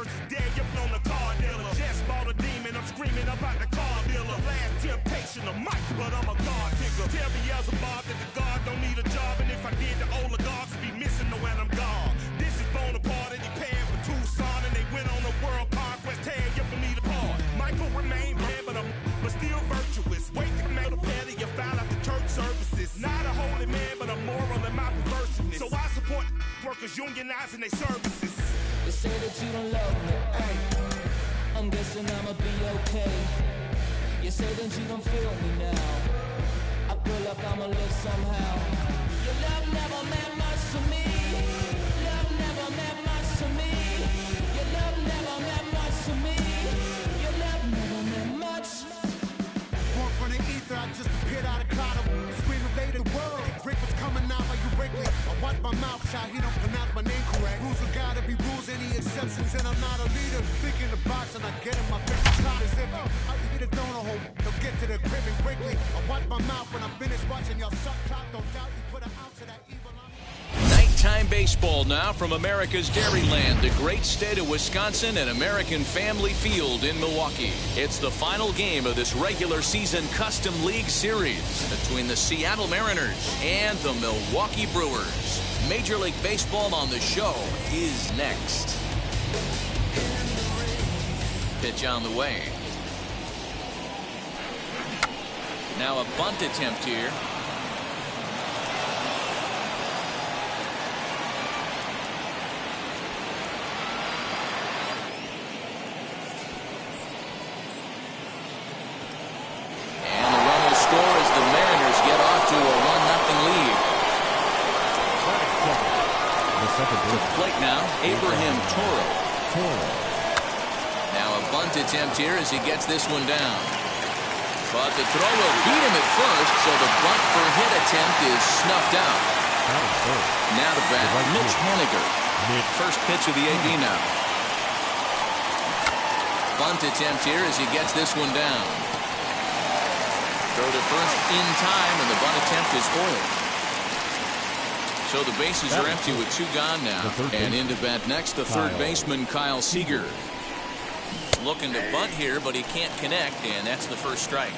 versus dead, you're on the car dealer. Just bought a demon, I'm screaming about the car dealer. Last temptation of Mike, but I'm a God digger. Tell me Beelzebub that the God don't need a job, and if I did, the oligarchs would be missing the when I'm gone. This is Bonaparte, and he paying for Tucson, and they went on a world conquest. Tell you for me to part. Michael remained bad, but still virtuous. Wait to come out of bed, you found out the church services. Not a holy man, but a moral in my perverseness. So I support workers unionizing their services. They say that you don't love me, ay. I'm guessing I'ma be okay. You say that you don't feel me now. I feel like I'ma live somehow. Your love never meant much to me. Love never meant much to me. Your love never meant much to me. Your love never meant much. Born from the ether, I just appeared out of cloud. Screaming, "Lay the world." Rick was coming out like you Wrigley. I watch my mouth shot, he don't pronounce my name correct. Rules have gotta be rules, any exceptions, and I'm not a leader. Think in the box and I get in my bitch shot as if I eat a donut hole. They'll get to the crib and quickly. I watch my mouth when I'm finished watching y'all suck clock. Don't doubt you put an ounce of that evil on me. Nighttime baseball now from America's Dairyland, the great state of Wisconsin, and American Family Field in Milwaukee. It's the final game of this regular season Custom League Series between the Seattle Mariners and the Milwaukee Brewers. Major League Baseball on the show is next. Pitch on the way. Now a bunt attempt here. Attempt here as he gets this one down. But the throw will beat him at first, so the bunt for hit attempt is snuffed out. Now to bat, Mitch Haniger. First pitch of the AB now. Bunt attempt here as he gets this one down. Throw to first in time, and the bunt attempt is foiled. So the bases are empty with two gone now. And into bat next, the third baseman, Kyle Seager. Looking to bunt here, but he can't connect, and that's the first strike.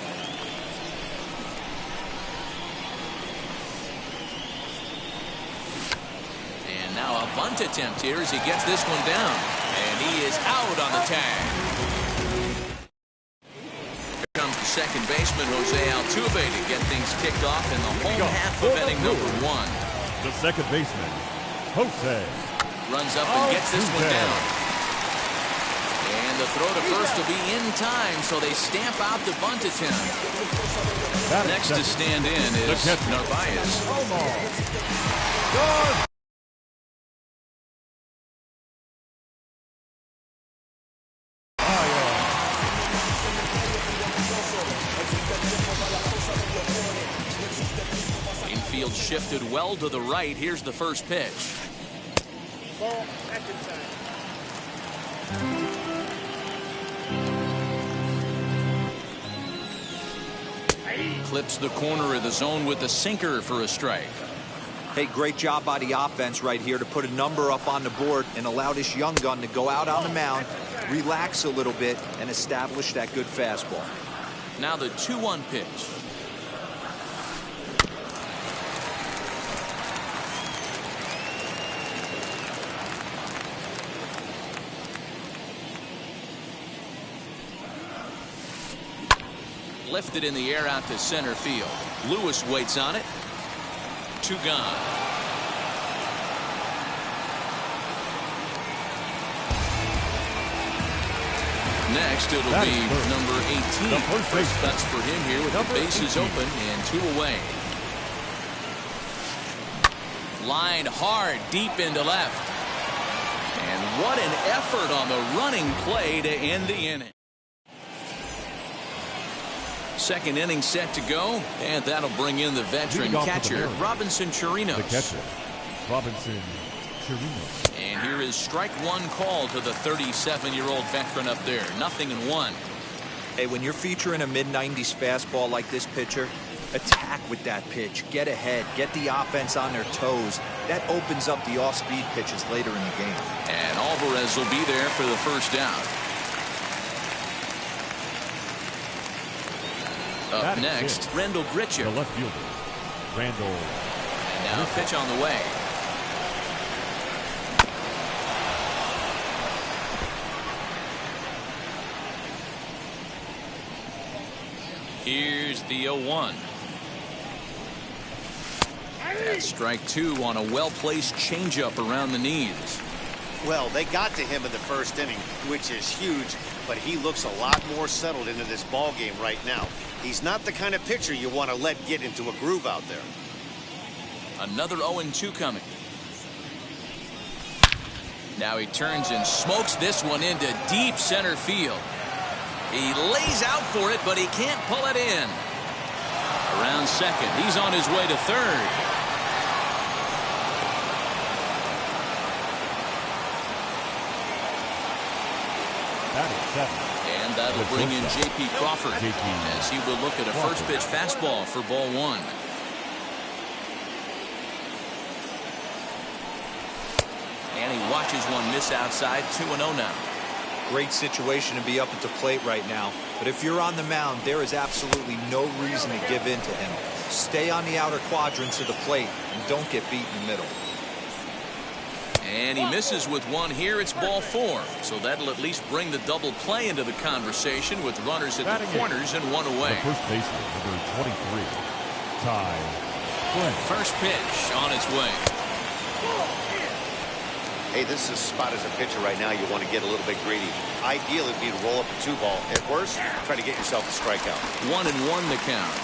And now a bunt attempt here as he gets this one down, and he is out on the tag. Here comes the second baseman, Jose Altuve, to get things kicked off in the home half of inning number one. The second baseman, Jose. Runs up and gets this one down. And the throw to first will be in time, so they stamp out the bunt attempt. Next to stand in is Narvaez. Infield shifted well to the right. Here's the first pitch. Clips the corner of the zone with the sinker for a strike. Hey, great job by the offense right here to put a number up on the board and allow this young gun to go out on the mound, relax a little bit, and establish that good fastball. Now the 2-1 pitch. Lifted in the air out to center field. Lewis waits on it. Two gone. Next, it'll be number 18. First cuts for him here with the bases open and two away. Lined hard deep into left. And what an effort on the running play to end the inning. Second inning set to go, and that'll bring in the veteran catcher, Robinson Chirinos. The catcher, Robinson Chirinos. And here is strike one call to the 37-year-old veteran up there. 0-1. Hey, when you're featuring a mid-90s fastball like this pitcher, Attack with that pitch. Get ahead. Get the offense on their toes. That opens up the off-speed pitches later in the game. And Alvarez will be there for the first down. Up next, Randall Gritcher. The left fielder, Randall. And now a pitch on the way. Here's the 0-1. That's strike two on a well-placed changeup around the knees. Well, they got to him in the first inning, which is huge, but he looks a lot more settled into this ball game right now. He's not the kind of pitcher you want to let get into a groove out there. Another 0-2 coming. Now he turns and smokes this one into deep center field. He lays out for it, but he can't pull it in. Around second, he's on his way to third. And that'll bring in J.P. Crawford as he will look at a first pitch fastball for ball one. And he watches one miss outside. 2-0 now. Great situation to be up at the plate right now. But if you're on the mound, there is absolutely no reason to give in to him. Stay on the outer quadrants of the plate and don't get beat in the middle. And he misses with one here. It's ball four. So that'll at least bring the double play into the conversation with runners at the corners and one away. The first baseman, number 23, Ty. First pitch on its way. Hey, this is a spot as a pitcher right now you want to get a little bit greedy. Ideally, it'd be to roll up a 2-ball. At worst, try to get yourself a strikeout. 1-1 the count.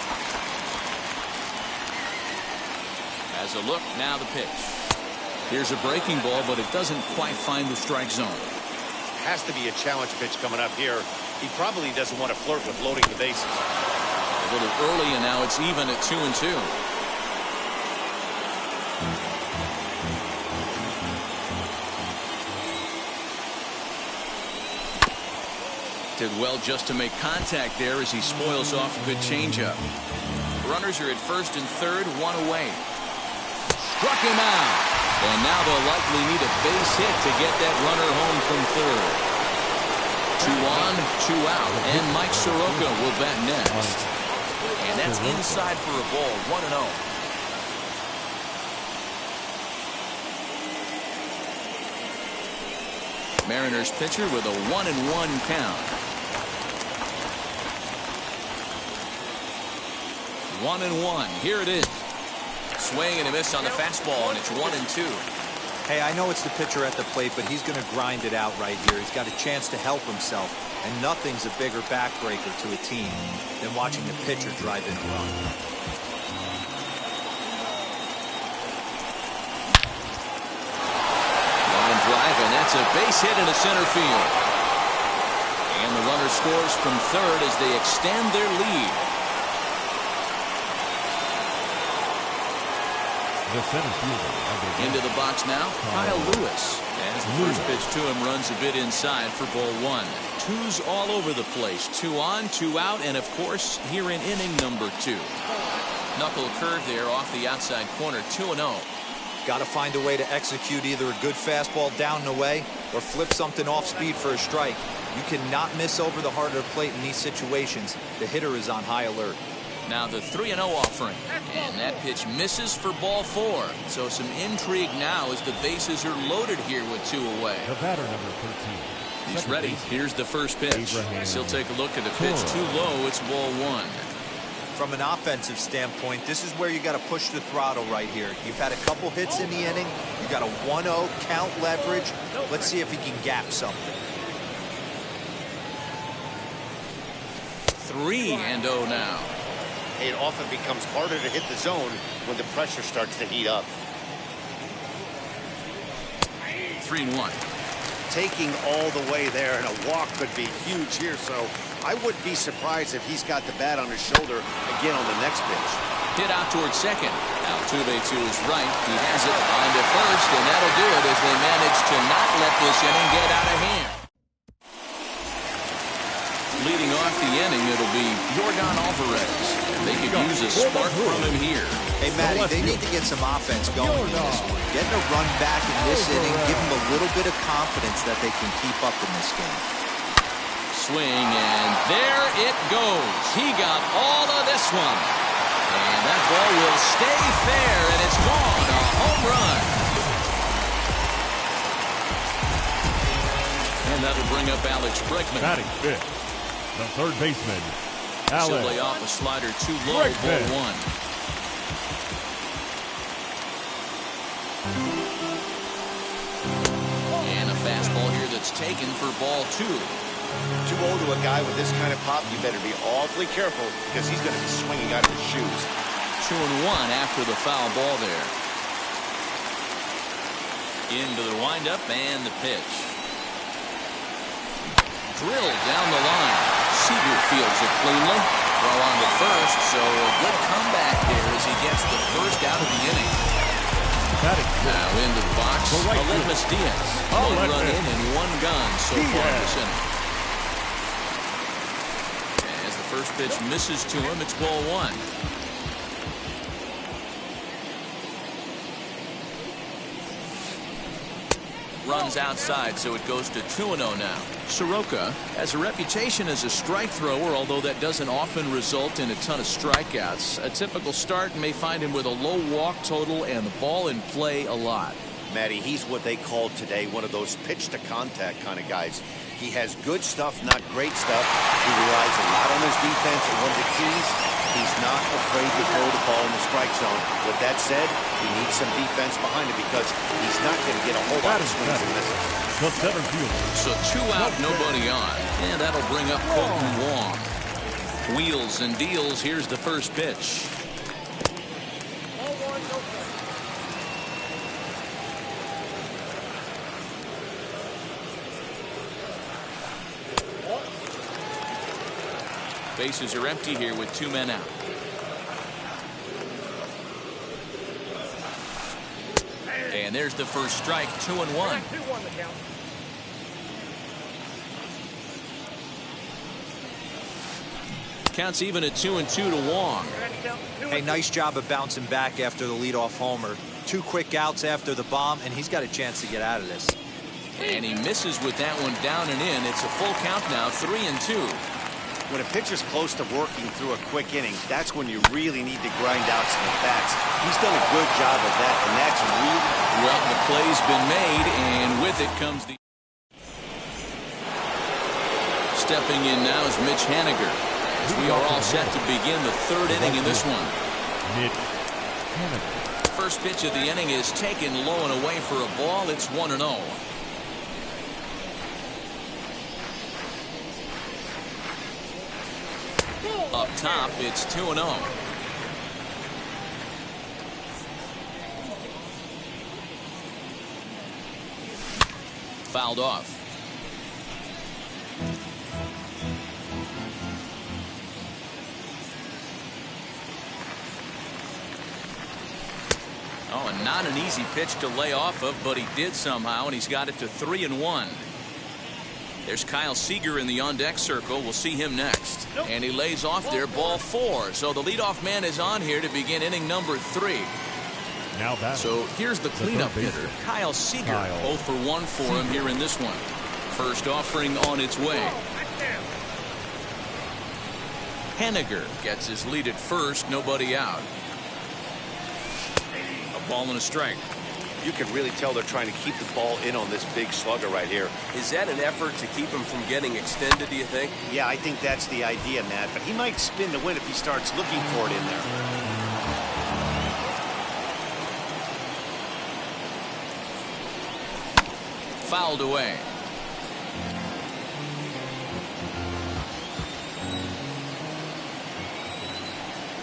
As a look, now the pitch. Here's a breaking ball, but it doesn't quite find the strike zone. Has to be a challenge pitch coming up here. He probably doesn't want to flirt with loading the bases. A little early, and now it's even at 2-2. Did well just to make contact there as he spoils off a good changeup. Runners are at first and third, one away. Struck him out. And now they'll likely need a base hit to get that runner home from third. 2 on, 2 out, and Mike Soroka will bat next. And that's inside for a ball, 1-0. Mariners pitcher with a 1-1 count. 1-1. Here it is. Swing and a miss on the fastball, and it's 1-2. Hey, I know it's the pitcher at the plate, but he's going to grind it out right here. He's got a chance to help himself, and nothing's a bigger backbreaker to a team than watching the pitcher drive in a run. Line drive, and that's a base hit into center field. And the runner scores from third as they extend their lead. The center fielder. Into the box now, Kyle Lewis. As the first pitch to him runs a bit inside for ball one. Twos all over the place. 2 on, 2 out, and of course, here in inning number 2. Knuckle curve there off the outside corner, 2-0. Got to find a way to execute either a good fastball down and away or flip something off speed for a strike. You cannot miss over the heart of the plate in these situations. The hitter is on high alert. Now the 3-0 offering, and that pitch misses for ball 4. So some intrigue now as the bases are loaded here with 2 away. The batter, number 13. He's ready. Here's the first pitch. He'll take a look at the pitch. Too low. It's ball 1. From an offensive standpoint, this is where you got to push the throttle right here. You've had a couple hits in the inning. You got a 1-0 count leverage. Let's see if he can gap something. 3-0 now. It often becomes harder to hit the zone when the pressure starts to heat up. 3-1. Taking all the way there, and a walk could be huge here, so I wouldn't be surprised if he's got the bat on his shoulder again on the next pitch. Hit out towards second. Altuve to his right. He has it on to first, and that'll do it as they manage to not let this inning get out of hand. Leading off the inning, it'll be Yordan Alvarez. And they could use a spark from him here. Hey, Matty, they need to get some offense going in this one. Getting a run back in this inning, give them a little bit of confidence that they can keep up in this game. Swing, and there it goes. He got all of this one. And that ball will stay fair, and it's gone. A home run. And that'll bring up Alex Bregman. Batting fifth, the third baseman, Alex. He'll lay off a slider too low, ball one. And a fastball here that's taken for ball two. Too old to a guy with this kind of pop, you better be awfully careful because he's going to be swinging out of his shoes. 2-1 after the foul ball there. Into the windup and the pitch. Drilled down the line. Seager fields it cleanly. Throw on to first, so a good comeback there as he gets the first out of the inning. Now into the box, Aledmys Diaz. One run in and one gone so far this inning. As the first pitch misses to him, it's ball one. Runs outside, so it goes to 2-0 now. Soroka has a reputation as a strike thrower, although that doesn't often result in a ton of strikeouts. A typical start may find him with a low walk total and the ball in play a lot. Matty, he's what they called today one of those pitch-to-contact kind of guys. He has good stuff, not great stuff. He relies a lot on his defense, and one of the keys, he's not afraid to throw the ball in the strike zone. With that said, he needs some defense behind him because he's not going to get a whole lot of swings and misses. So 2 out, nobody on. And that'll bring up Colton Wong. Wheels and deals. Here's the first pitch. Bases are empty here with 2 men out. And there's the first strike, 2-1. Counts even at 2-2 to Wong. Hey, nice job of bouncing back after the leadoff homer. 2 quick outs after the bomb, and he's got a chance to get out of this. And he misses with that one down and in. It's a full count now, 3-2. When a pitcher's close to working through a quick inning, that's when you really need to grind out some at-bats. He's done a good job of that, and that's really... Well, the play's been made, and with it comes the... Stepping in now is Mitch Haniger. We are all set to begin the third inning in this one. Mitch Haniger. First pitch of the inning is taken low and away for a ball. It's 1-0. Up top, it's 2-0. Fouled off. Oh, and not an easy pitch to lay off of, but he did somehow, and he's got it to 3-1. There's Kyle Seager in the on-deck circle. We'll see him next. And he lays off there, ball 4. So the leadoff man is on here to begin inning number 3. Now back. So here's the cleanup hitter, Kyle Seager. 0 for 1 for him here in this one. First offering on its way. Haniger gets his lead at first, nobody out. A ball and a strike. You can really tell they're trying to keep the ball in on this big slugger right here. Is that an effort to keep him from getting extended, do you think? Yeah, I think that's the idea, Matt. But he might spin to win if he starts looking for it in there. Fouled away.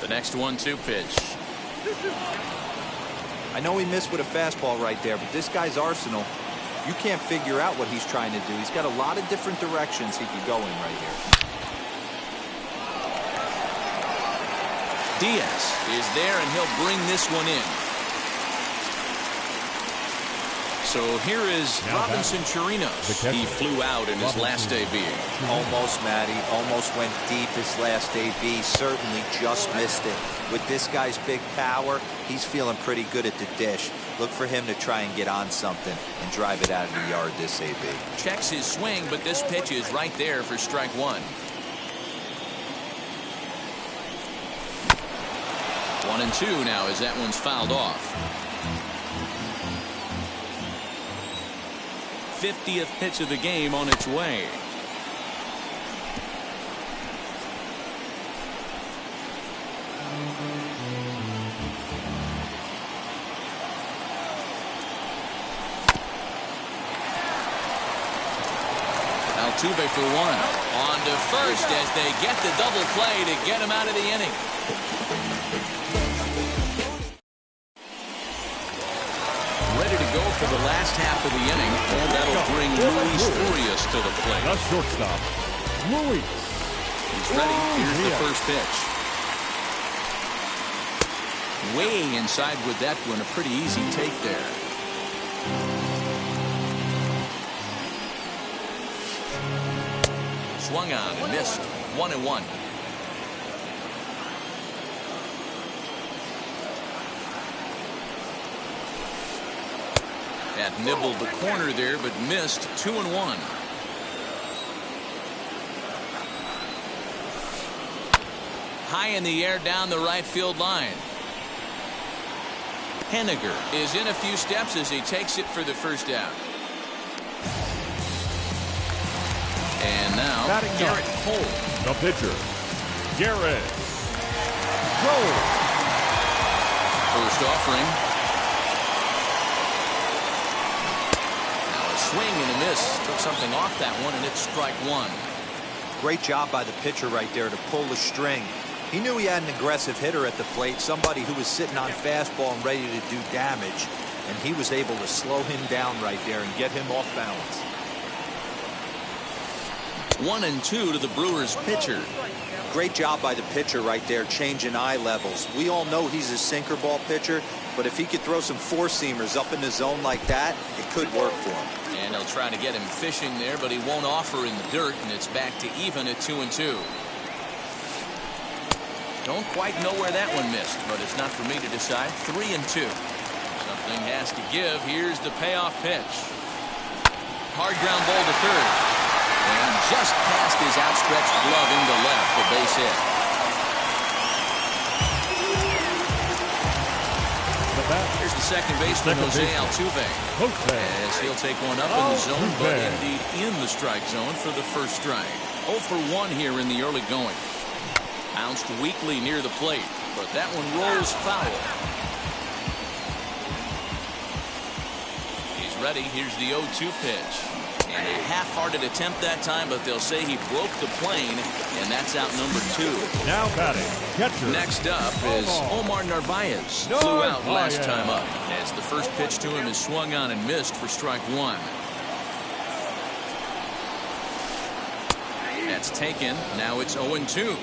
The next 1-2 pitch. I know he missed with a fastball right there, but this guy's arsenal, you can't figure out what he's trying to do. He's got a lot of different directions he could go in right here. Diaz is there, and he'll bring this one in. So here is Robinson Chirinos. He flew out in his last AB. Almost, Matty. Almost went deep his last AB. Certainly just missed it. With this guy's big power, he's feeling pretty good at the dish. Look for him to try and get on something and drive it out of the yard this AB. Checks his swing, but this pitch is right there for strike one. 1-2 now as that one's fouled off. 50th pitch of the game on its way. Altuve for one. On to first as they get the double play to get him out of the inning. Ready to go for the last half of the inning, and that'll bring Luis Urias to the plate. The shortstop, Luis. He's ready. Here's the first pitch. Way inside with that one. A pretty easy take there. Swung on and missed. 1-1. That nibbled the corner there, but missed. 2-1. High in the air down the right field line. Henniger is in a few steps as he takes it for the first out. And now Garrett Cole. The pitcher, Garrett Cole. First offering. Now a swing and a miss. Took something off that one, and it's strike one. Great job by the pitcher right there to pull the string. He knew he had an aggressive hitter at the plate, somebody who was sitting on fastball and ready to do damage, and he was able to slow him down right there and get him off balance. 1-2 to the Brewers pitcher. Great job by the pitcher right there, changing eye levels. We all know he's a sinker ball pitcher, but if he could throw some four-seamers up in the zone like that, it could work for him. And they'll try to get him fishing there, but he won't offer in the dirt, and it's back to even at 2-2. Don't quite know where that one missed, but it's not for me to decide. 3-2. Something has to give. Here's the payoff pitch. Hard ground ball to third. And just past his outstretched glove into left, the base hit. Here's the second baseman, Jose Altuve. As he'll take one up in the zone, but indeed in the strike zone for the first strike. 0 for 1 here in the early going. Bounced weakly near the plate, but that one rolls foul. He's ready. Here's the 0-2 pitch. And a half-hearted attempt that time, but they'll say he broke the plane, and that's out number 2. Now batting, catcher. Next up is Omar Narvaez. Flew out last time up, as the first pitch to him is swung on and missed for strike one. That's taken. Now it's 0-2.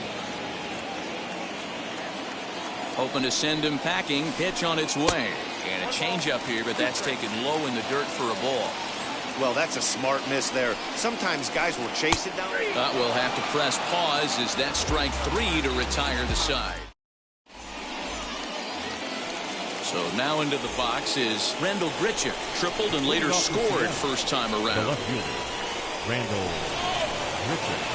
Hoping to send him packing. Pitch on its way. And a changeup here, but that's taken low in the dirt for a ball. Well, that's a smart miss there. Sometimes guys will chase it down. We'll have to press pause as that's strike 3 to retire the side. So now into the box is Randall Grichuk. Tripled and later scored first time around. The left fielder, Randall Grichuk.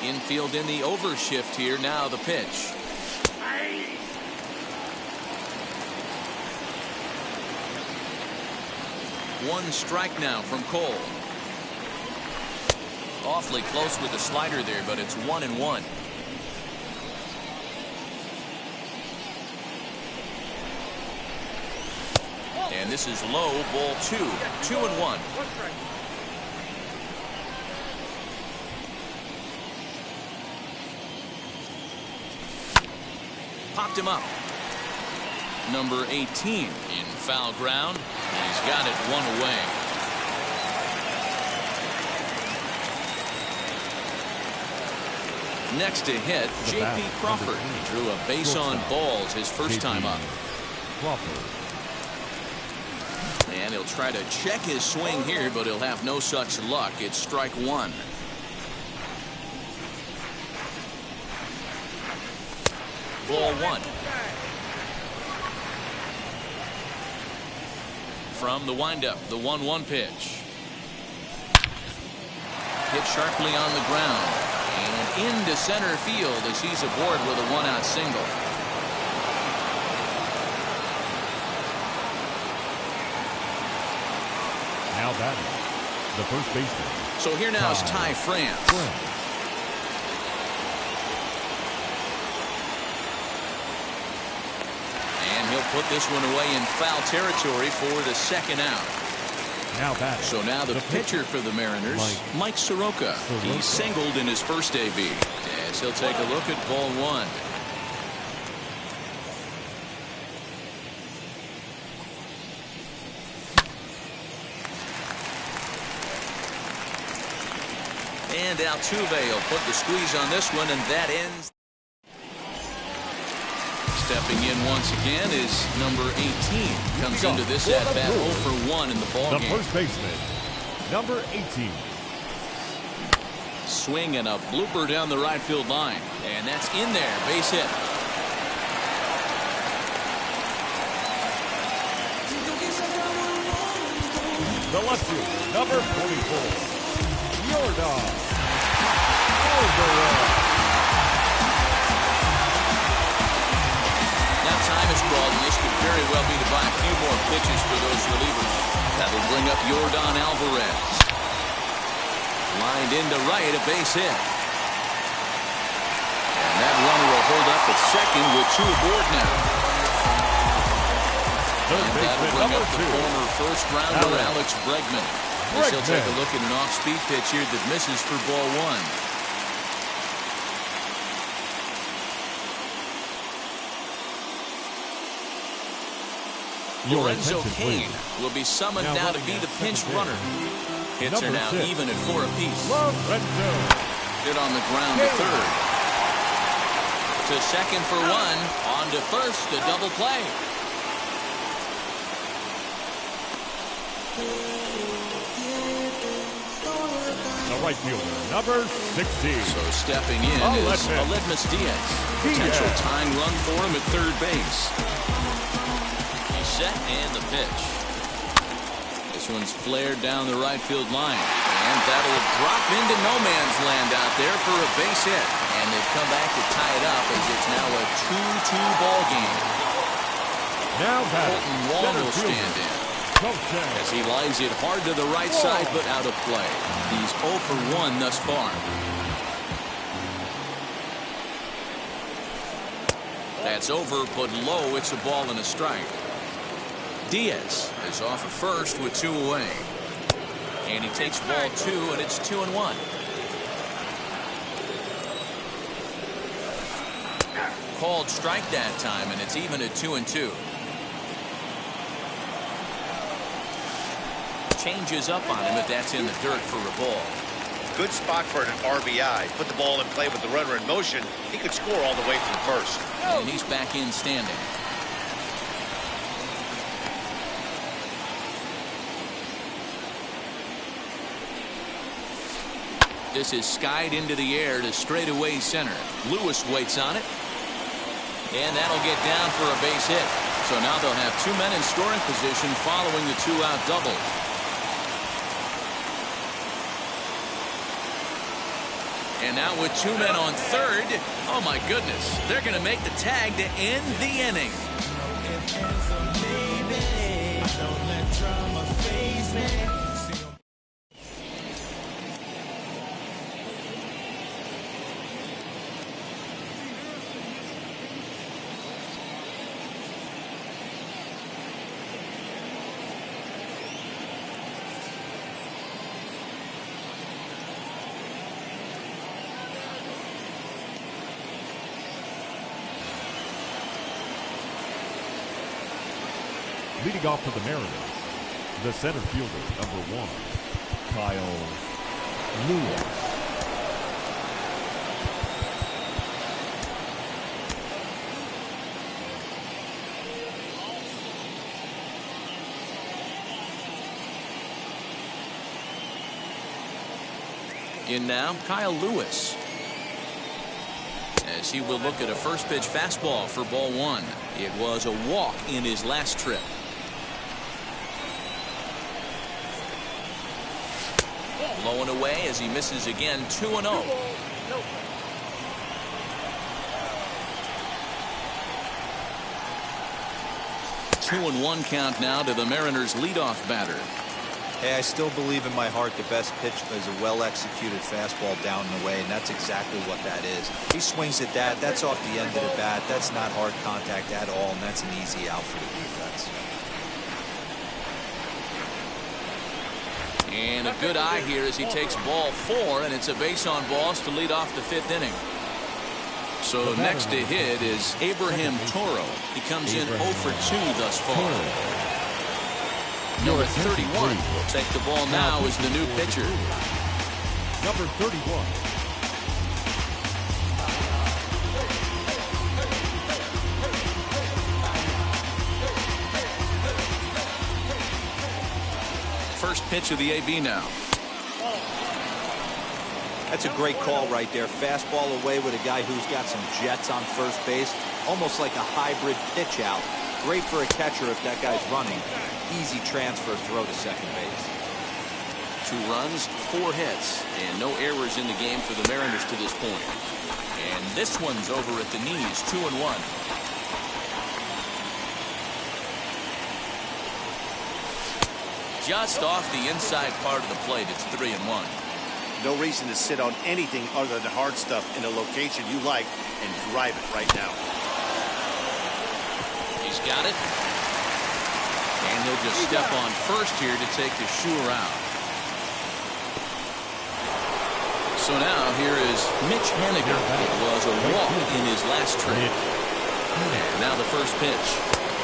Infield in the overshift here. Now the pitch. One strike now from Cole. Awfully close with the slider there, but it's 1-1. And this is low, ball 2. 2-1. Popped him up. Number 18 in foul ground. He's got it one away. Next to hit, J.P. Crawford. He drew a base on balls his first time up. Crawford. And he'll try to check his swing here, but he'll have no such luck. It's strike one. Ball one. From the windup, the 1-1 pitch. Hit sharply on the ground and into center field as he's aboard with a 1-out single. Now batting, the first baseman. So here now is Ty France. And he'll put this one away in foul territory for the second out. Now batting. So now the pitcher for the Mariners, Mike Soroka. He singled in his first AB. As he'll take a look at ball one. And Altuve will put the squeeze on this one, and that ends. Stepping in once again is number 18. Comes into this at-bat 0 for 1 in the ballgame. The first baseman, number 18. Swing and a blooper down the right field line. And that's in there. Base hit. The left fielder, number 44. Jordan Alvarez. Now time is crawled, and this could very well be to buy a few more pitches for those relievers. That'll bring up Jordan Alvarez. Lined into right, a base hit. And that runner will hold up at second with 2 aboard now. And that'll bring up the former first-rounder Alex Bregman. As he'll take a look at an off-speed pitch here that misses for ball one. Lorenzo Cain will be summoned now to be the pinch runner. Hits are now even at 4 apiece. Hit on the ground to third. To second for 1. On to first, a double play. The right fielder, number 16. So stepping in is Aledmus Diaz. Potential tying run for him at third base. He's set and the pitch. This one's flared down the right field line. And that'll drop into no man's land out there for a base hit. And they've come back to tie it up as it's now a 2-2 ball game. Now Colton Wong will stand in. As he lines it hard to the right side, but out of play. He's 0 for 1 thus far. That's over, but low. It's a ball and a strike. Diaz is off at first with 2 away. And he takes ball 2, and it's 2-1. Called strike that time, and it's even at 2-2. Changes up on him, but that's in the dirt for a ball. Good spot for an RBI. Put the ball in play with the runner in motion. He could score all the way from first. And he's back in standing. This is skied into the air to straightaway center. Lewis waits on it. And that'll get down for a base hit. So now they'll have 2 men in scoring position following the 2-out double. And now with 2 men on third, oh my goodness, they're going to make the tag to end the inning. Leading off for the Mariners, the center fielder, number 1, Kyle Lewis. In now, Kyle Lewis. As he will look at a first pitch fastball for ball one. It was a walk in his last trip. Low and away as he misses again. 2-0. Two and one count now to the Mariners leadoff batter. Hey, I still believe in my heart the best pitch is a well-executed fastball down and away, and that's exactly what that is. He swings at that. That's off the end of the bat. That's not hard contact at all, and that's an easy out for the defense. And a good eye here as he takes ball four, and it's a base on balls to lead off the fifth inning. So next to hit is Abraham Toro. He comes in 0 for 2 thus far. Number 31 will take the ball now as the new pitcher. Number 31. First pitch of the AB now. That's a great call right there. Fastball away with a guy who's got some jets on first base. Almost like a hybrid pitch out. Great for a catcher if that guy's running. Easy transfer throw to second base. 2 runs, 4 hits, and no errors in the game for the Mariners to this point. And this one's over at the knees, 2-1. Just off the inside part of the plate, it's 3-1. No reason to sit on anything other than hard stuff in a location you like and drive it right now. He's got it. And he'll just step on first here to take the sure out. So now here is Mitch Haniger. It was a walk in his last trip. And now the first pitch.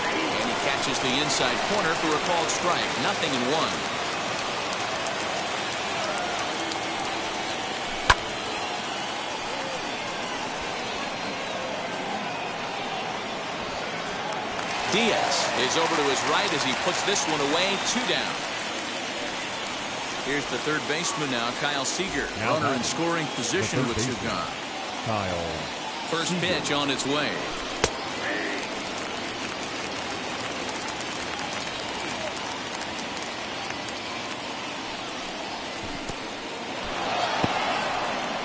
And he catches the inside corner for a called strike. 0-1. Diaz is over to his right as he puts this one away. 2 down. Here's the third baseman now, Kyle Seager. Runner in scoring position with 2 gone. Kyle. First pitch on its way.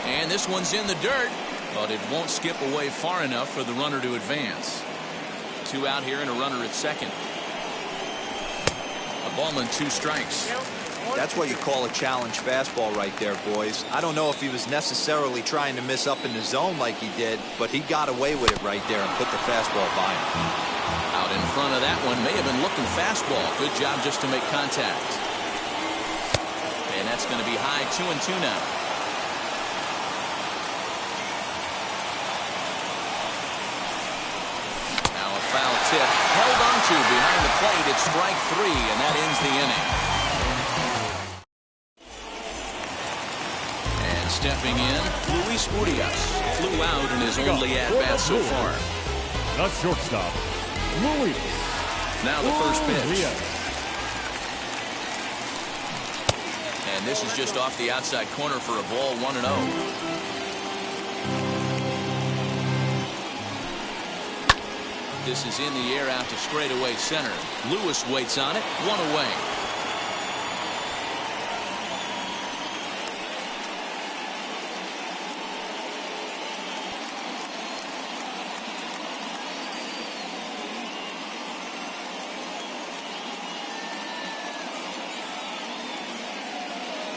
And this one's in the dirt, but it won't skip away far enough for the runner to advance. 2 out here and a runner at second. A ball and 2 strikes. That's what you call a challenge fastball right there, boys. I don't know if he was necessarily trying to miss up in the zone like he did, but he got away with it right there and put the fastball by him. Out in front of that one, may have been looking fastball. Good job just to make contact. And that's going to be high. 2-2 now. Foul tip held onto behind the plate. It's strike 3, and that ends the inning. And stepping in, Luis Urias flew out in his only at-bat so far. The shortstop, Luis. Now the first pitch. And this is just off the outside corner for a ball. 1-0. This is in the air out to straightaway center. Lewis waits on it. 1 away.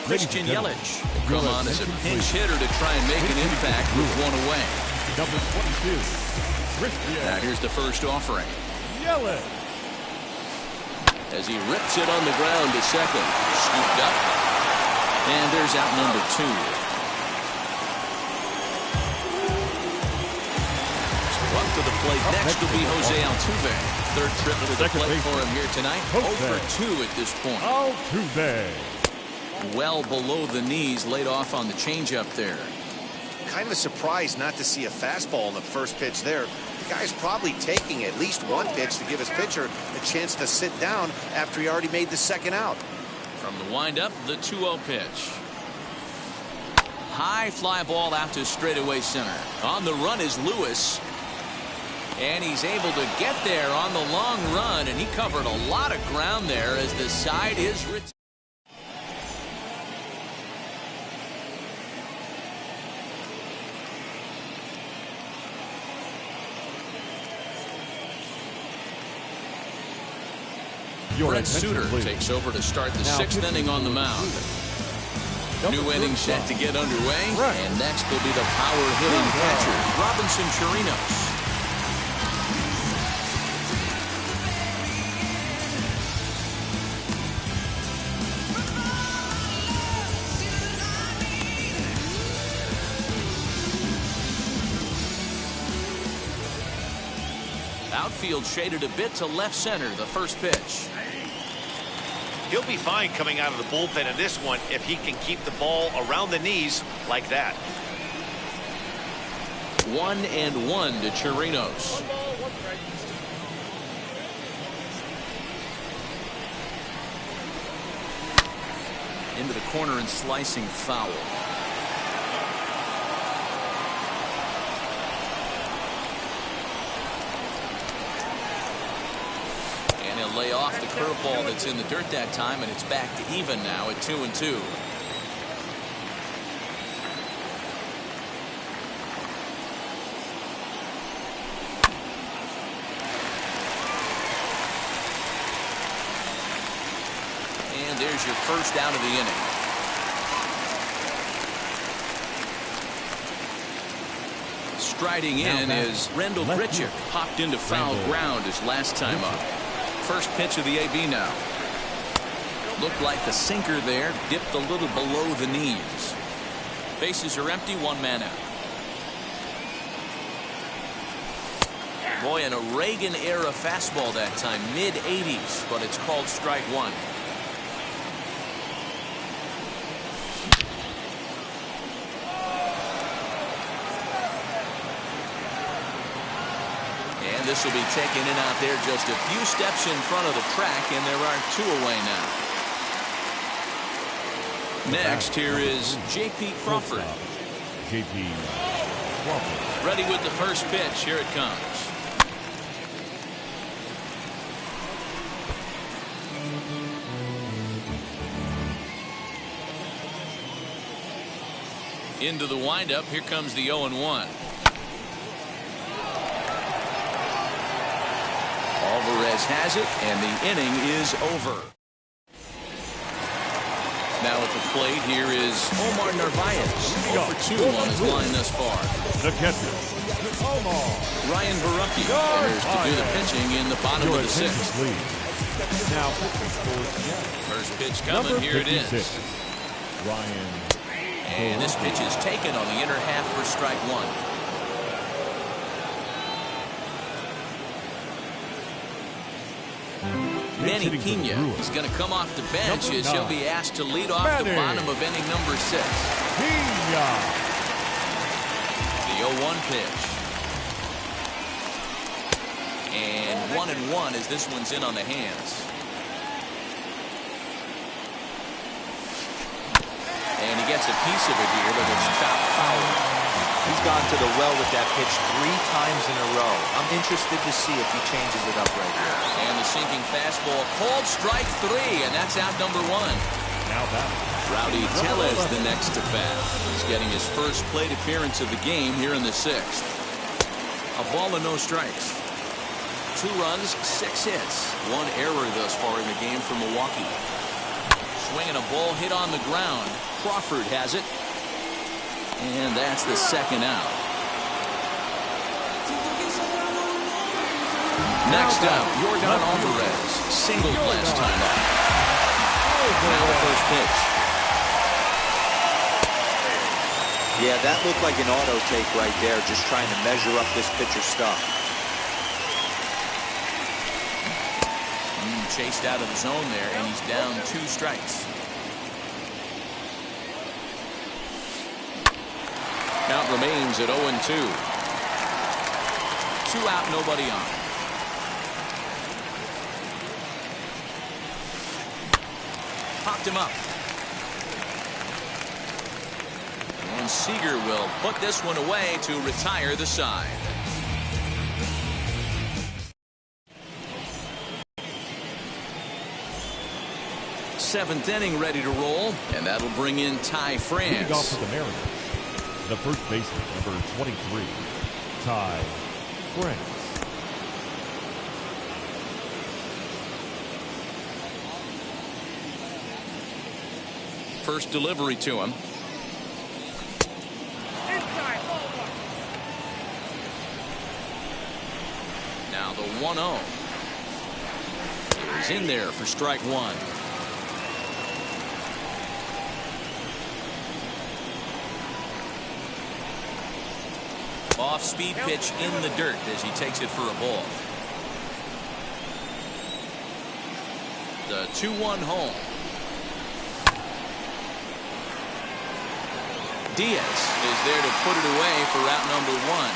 Christian Yelich will come on as a pinch hitter to try and make an impact with 1 away. Number 22. Now here's the first offering. Yelich. As he rips it on the ground to second. Scooped up. And there's out number 2. So up to the plate next will be Jose Altuve. Third trip to the plate for him here tonight. 0 for 2 at this point. Altuve. Well below the knees, laid off on the changeup there. Kind of a surprise not to see a fastball in the first pitch there. The guy's probably taking at least 1 pitch to give his pitcher a chance to sit down after he already made the second out. From the windup, the 2-0 pitch. High fly ball out to straightaway center. On the run is Lewis. And he's able to get there on the long run, and he covered a lot of ground there as the side is retired. Brent Suter takes over to start the sixth inning on the mound. New inning set to get underway, and next will be the power-hitting catcher, Robinson Chirinos. Outfield shaded a bit to left center, the first pitch. He'll be fine coming out of the bullpen in this one if he can keep the ball around the knees like that. 1-1 to Chirinos. Into the corner and slicing foul. Lay off the curveball that's in the dirt that time, and it's back to even now at 2-2. And there's your first out of the inning. Striding in is Rendell Grichuk. Popped into foul ground his last time up. First pitch of the AB now. Looked like the sinker there, dipped a little below the knees. Bases are empty, one man out. Boy, and a Reagan-era fastball that time, mid-80s, but it's called strike one. This will be taken in out there just a few steps in front of the track, and there are two away now. Next here is J.P. Crawford. J.P. Crawford. Ready with the first pitch. Here it comes. Into the windup. Here comes the 0-1. Alvarez has it, and the inning is over. Now at the plate, here is Omar Narvaez. 0-for-2 on his line thus far. The catcher, Omar. Ryan Barucki enters to do the pitching in the bottom of the sixth. Now, first pitch coming, here it is. Ryan. And this pitch is taken on the inner half for strike one. Manny Pena is going to come off the bench as he'll be asked to lead off the bottom of inning number 6. Pena. The 0-1 pitch. And 1-1 as this one's in on the hands. And he gets a piece of it here, but it's chopped foul. He's gone to the well with that pitch 3 times in a row. I'm interested to see if he changes it up right here. And the sinking fastball called strike 3, and that's out number 1. Now that Rowdy Tellez the next to bat. He's getting his first plate appearance of the game here in the 6th. A ball and no strikes. 2 runs, 6 hits. 1 error thus far in the game for Milwaukee. Swinging a ball hit on the ground. Crawford has it. And that's the second out. Next up, Yordan Alvarez. Singled last time up. Now the first pitch. Yeah, that looked like an auto take right there, just trying to measure up this pitcher's stuff. Chased out of the zone there, and he's down 2 strikes. Count remains at 0-2. 2 out, nobody on. Popped him up. And Seager will put this one away to retire the side. Seventh inning ready to roll, and that'll bring in Ty France. Leading off for the Mariners, the first baseman, number 23, Ty France. First delivery to him. Now the 1-0 is in there for strike one. Off-speed pitch in the dirt as he takes it for a ball. The 2-1 home. Diaz is there to put it away for out number one.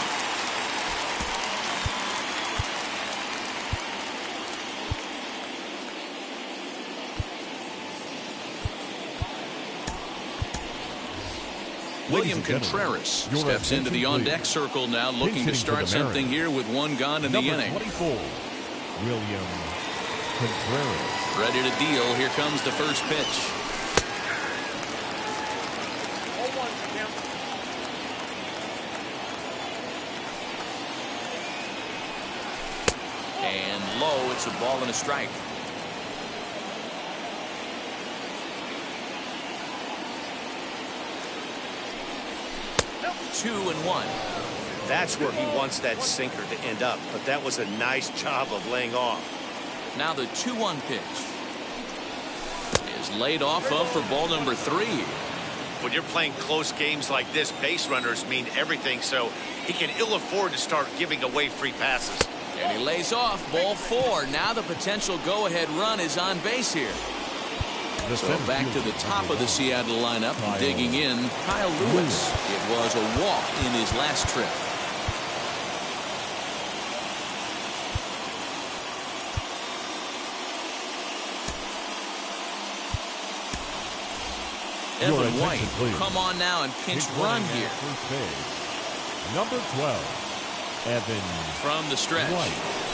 William Contreras steps into the on-deck circle now, looking to start something here with one gone in the inning. 24, William Contreras. Ready to deal. Here comes the first pitch. And low, it's a ball and a strike. Two and one. That's where he wants that sinker to end up, but that was a nice job of laying off. Now the 2-1 pitch is laid off of for ball number 3. When you're playing close games like this, base runners mean everything, so he can ill afford to start giving away free passes. And he lays off ball 4. Now the potential go-ahead run is on base here. So back to the top of the Seattle lineup, digging in, Kyle Lewis. It was a walk in his last trip. Evan White, come on now and pinch run here. First base, number 12, Evan from the stretch. White.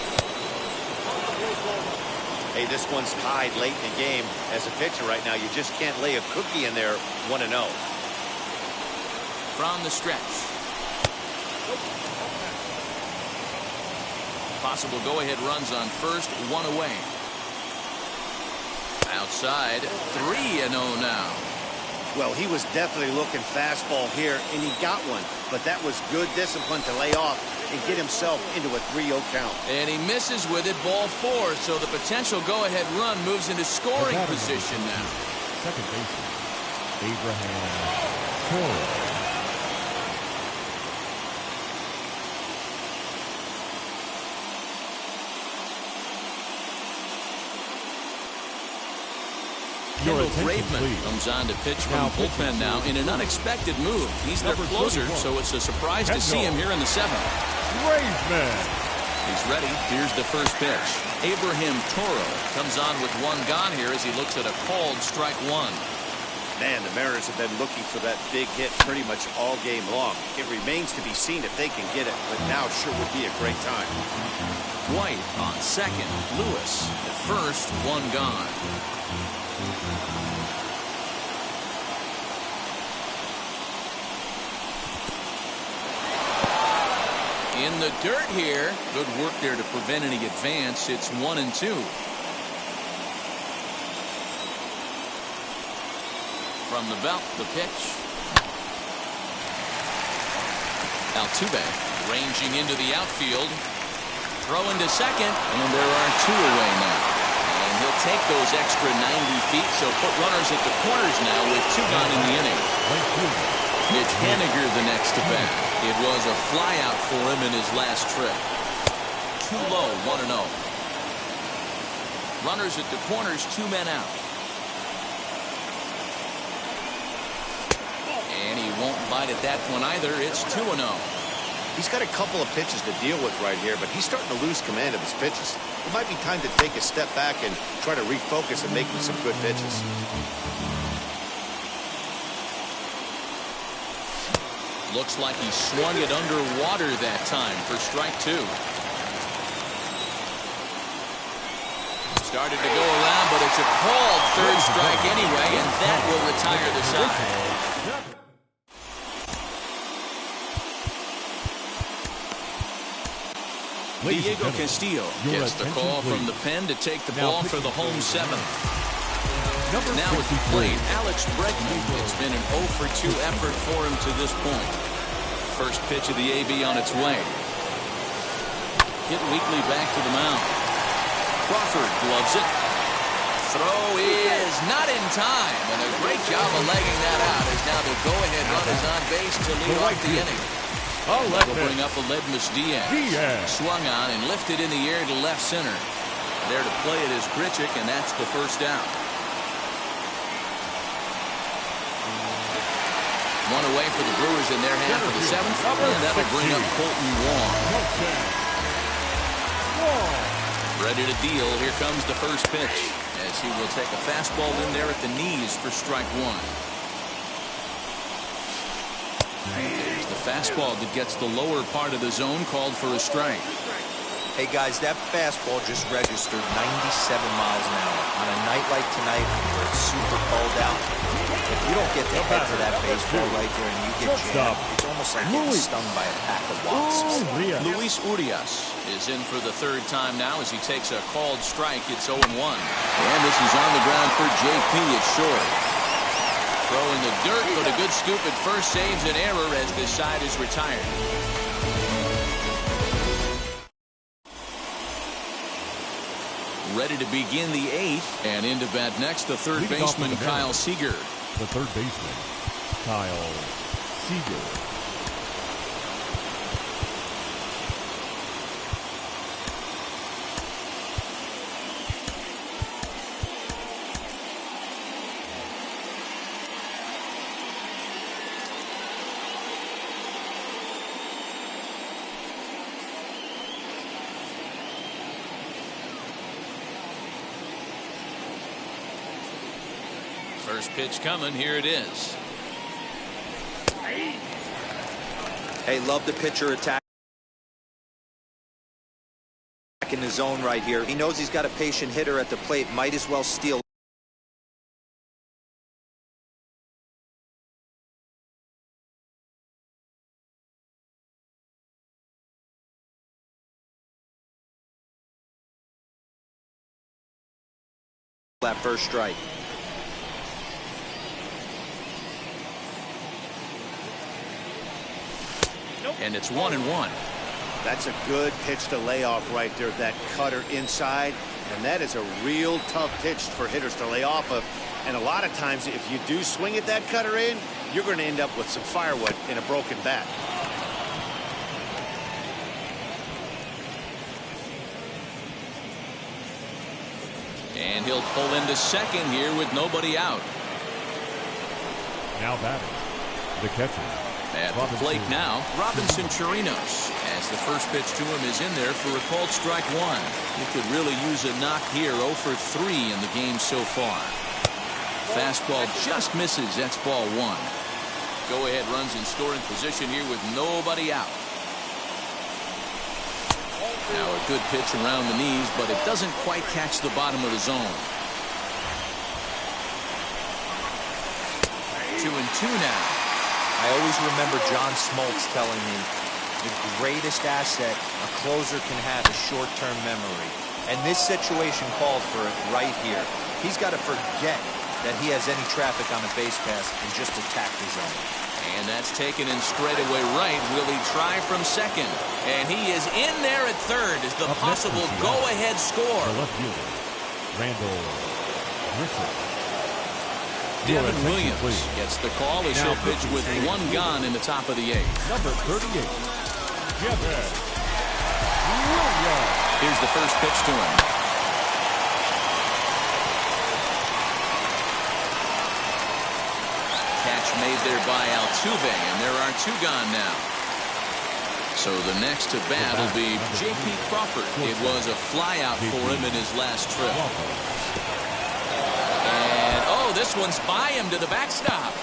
Hey, this one's tied late in the game. As a pitcher right now, you just can't lay a cookie in there 1-0. From the stretch. Possible go-ahead runs on first, one away. Outside, 3-0 now. Well, he was definitely looking fastball here, and he got one. But that was good discipline to lay off and get himself into a 3-0 count. And he misses with it, ball 4. So the potential go-ahead run moves into scoring position now. Second baseman, Abraham Torres. Kendall Graveman comes on to pitch from bullpen now in an unexpected move. He's their closer, so it's a surprise to see him here in the 7th. Graveman. He's ready. Here's the first pitch. Abraham Toro comes on with one gone here as he looks at a called strike one. Man, the Mariners have been looking for that big hit pretty much all game long. It remains to be seen if they can get it, but now sure would be a great time. White on second. Lewis at first, one gone. In the dirt here. Good work there to prevent any advance. It's 1-2. From the belt, the pitch. Altuve ranging into the outfield. Throw into second, and there are 2 away now. And he'll take those extra 90 feet, so put runners at the corners now with 2 gone in the inning. Mitch Haniger the next to bat. It was a flyout for him in his last trip. Too low, 1-0. Runners at the corners, 2 men out. And he won't bite at that one either. It's 2-0. He's got a couple of pitches to deal with right here, but he's starting to lose command of his pitches. It might be time to take a step back and try to refocus and make him some good pitches. Looks like he swung it underwater that time for strike 2. Started to go around, but it's a called third strike anyway, and that will retire the side. Diego Castillo gets the call from the pen to take the ball for the home 7th. Now at the plate, Alex Bregman. It's been an 0-for-2 effort for him to this point. First pitch of the AB on its way. Hit weakly back to the mound. Crawford gloves it. Throw is not in time, and a great job of legging that out as now the go-ahead run is on base to lead off the inning. That'll bring up Aledmus Diaz. Swung on and lifted in the air to left center. There to play it is Grichuk, and that's the first out. One away for the Brewers in their half of the 7th, and that'll bring up Colton Wong. Ready to deal. Here comes the first pitch as he will take a fastball in there at the knees for strike 1. There's the fastball that gets the lower part of the zone called for a strike. Hey guys, that fastball just registered 97 miles an hour. On a night like tonight where it's super cold out, if you don't get the head to that baseball right there and you get jammed, it's almost like getting stung by a pack of wasps. Luis Urias is in for the 3rd time now as he takes a called strike. It's 0-1. And this is on the ground for JP at short. Throwing the dirt, but a good scoop at first saves an error as this side is retired. Ready to begin the 8th, and into bat next, the third baseman, Kyle Seager. The third baseman, Kyle Seager. First pitch coming. Here it is. Hey, love the pitcher attack in the zone right here. He knows he's got a patient hitter at the plate. Might as well steal. That first strike. And it's 1-1. That's a good pitch to lay off right there, that cutter inside. And that is a real tough pitch for hitters to lay off of. And a lot of times, if you do swing at that cutter in, you're going to end up with some firewood in a broken bat. And he'll pull into second here with nobody out. Now batting, the catcher. At the plate now, Robinson Chirinos, as the first pitch to him is in there for a called strike 1. He could really use a knock here. 0 for 3 in the game so far. Fastball just misses. That's ball 1. Go ahead runs in scoring position here with nobody out. Now a good pitch around the knees, but it doesn't quite catch the bottom of the zone. 2-2 now. I always remember John Smoltz telling me the greatest asset a closer can have is short-term memory. And this situation called for it right here. He's got to forget that he has any traffic on a base pass and just attack the zone. And that's taken in straightaway right. Will he try from second? And he is in there at third as the possible go-ahead score. The left fielder, Randall Grichuk. Devin Williams gets the call as he'll pitch with 1 gone in the top of the 8th. Number 38, Devin Williams. Here's the first pitch to him. Catch made there by Altuve, and there are 2 gone now. So the next to bat will be J.P. Crawford. It was a flyout for him in his last trip. And, oh, this one's by him to the backstop.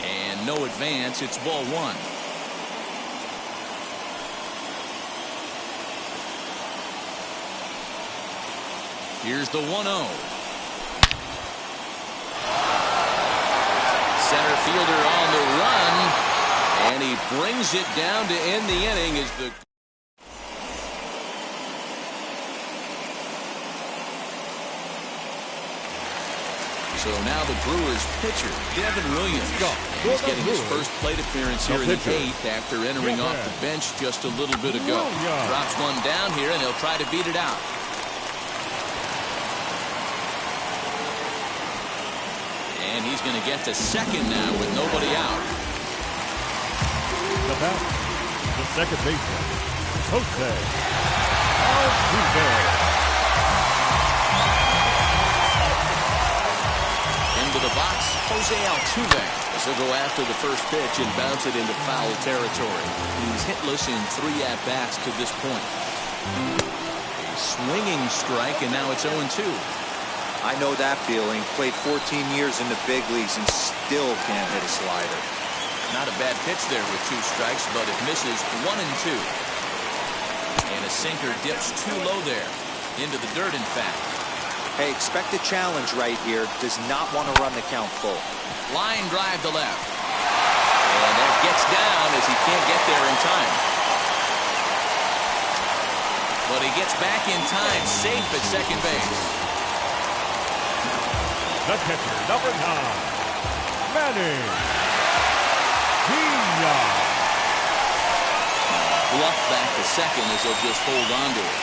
And no advance. It's ball one. Here's the 1-0. Center fielder on the run, and he brings it down to end the inning as the So now the Brewers pitcher, Devin Williams. He's getting his first plate appearance here in the 8th after entering off the bench just a little bit ago. Drops one down here, and he'll try to beat it out. And he's going to get to second now with nobody out. The bat, the second baseman, Jose Altuve. Into the box, Jose Altuve. As he'll go after the first pitch and bounce it into foul territory. He's hitless in 3 at-bats to this point. A swinging strike, and now it's 0-2. I know that feeling. Played 14 years in the big leagues and still can't hit a slider. Not a bad pitch there with 2 strikes, but it misses 1-2. And a sinker dips too low there. Into the dirt, in fact. Hey, expect a challenge right here. Does not want to run the count full. Line drive to left. And that gets down as he can't get there in time. But he gets back in time, safe at second base. The catcher, number 9, Manny Piña. Bluff back to second as he'll just hold on to it.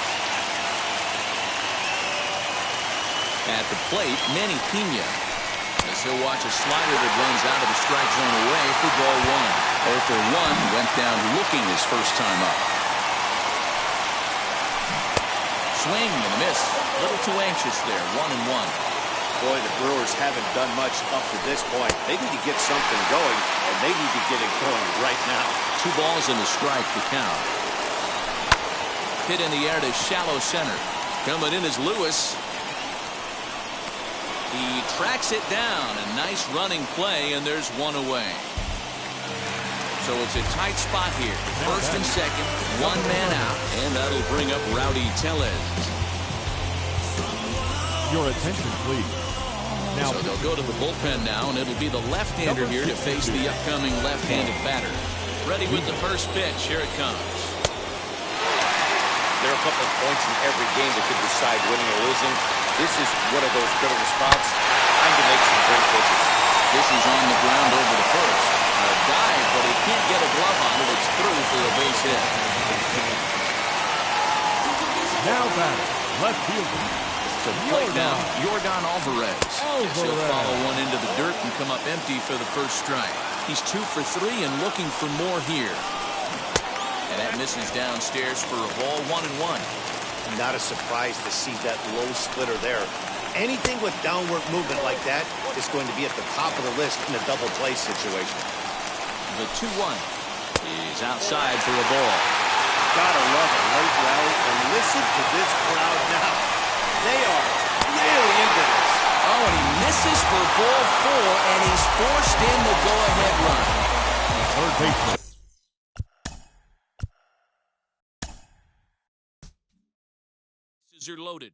At the plate, Manny Piña. As he'll watch a slider that runs out of the strike zone away for ball 1. 0 for 1, went down looking his first time up. Swing and a miss. A little too anxious there, 1-1. Boy, the Brewers haven't done much up to this point. They need to get something going, and they need to get it going right now. 2 balls and a strike to count. Hit in the air to shallow center. Coming in is Lewis. He tracks it down. A nice running play, and there's 1 away. So it's a tight spot here. First and second, 1 man out. And that'll bring up Rowdy Tellez. Your attention, please. Now, so they'll go to the bullpen now, and it'll be the left-hander here to face the upcoming left-handed batter. Ready with the first pitch. Here it comes. There are a couple of points in every game that could decide winning or losing. This is one of those critical spots. Time to make some great pitches. This is on the ground over the first. A dive, but he can't get a glove on it. It's through for a base hit. now batter, left fielder. To plate now, Yordan Alvarez. He'll follow one into the dirt and come up empty for the first strike. He's 2 for 3 and looking for more here. And that misses downstairs for a ball, 1-1. Not a surprise to see that low splitter there. Anything with downward movement like that is going to be at the top of the list in a double play situation. The 2-1 is outside for a ball. Gotta love a late rally, and listen to this crowd now. They are really into this. Oh, and he misses for ball 4, and he's forced in the go-ahead run. Third baseman. Bases are loaded.